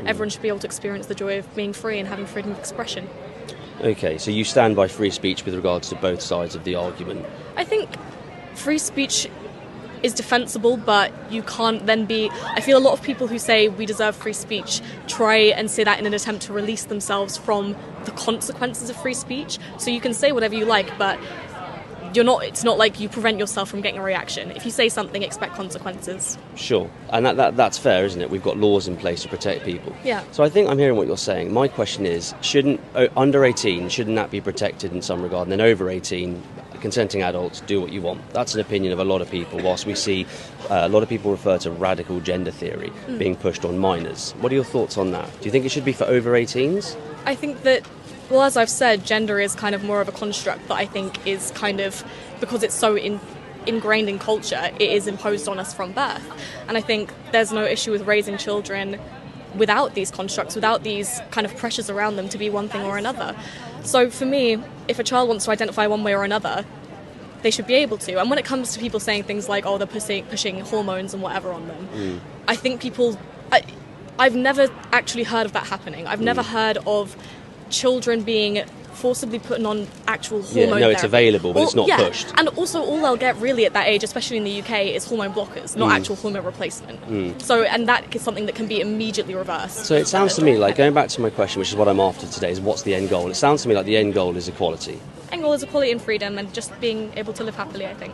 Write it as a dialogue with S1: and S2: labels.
S1: Everyone should be able to experience the joy of being free and having freedom of expression.
S2: Okay, so you stand by free speech with regards to both sides of the argument.
S1: I think free speech is defensible, but you can't then be... I feel a lot of people who say we deserve free speech try and say that in an attempt to release themselves from the consequences of free speech. So you can say whatever you like, but it's not like you prevent yourself from getting a reaction. If you say something, expect consequences.
S2: Sure, and that's fair, isn't it? We've got laws in place to protect people.
S1: Yeah.
S2: So I think I'm hearing what you're saying. My question is, under 18, shouldn't that be protected in some regard? And then over 18, consenting adults, do what you want. That's an opinion of a lot of people, whilst we see a lot of people refer to radical gender theory being pushed on minors. What are your thoughts on that? Do you think it should be for over 18s?
S1: I think that, well, as I've said, gender is kind of more of a construct that I think is kind of, because it's so ingrained in culture, it is imposed on us from birth. And I think there's no issue with raising children without these constructs, without these kind of pressures around them to be one thing or another. So for me, if a child wants to identify one way or another, they should be able to. And when it comes to people saying things like, oh, they're pushing hormones and whatever on them, I think I've never actually heard of that happening. I've never heard of children being forcibly putting on actual hormone therapy.
S2: It's available, but it's not pushed.
S1: And also all they'll get really at that age, especially in the UK, is hormone blockers, not actual hormone replacement. So, and that is something that can be immediately reversed.
S2: So it sounds to me like, going back to my question, which is what I'm after today, is what's the end goal? It sounds to me like the end goal is equality.
S1: End goal is equality and freedom and just being able to live happily, I think.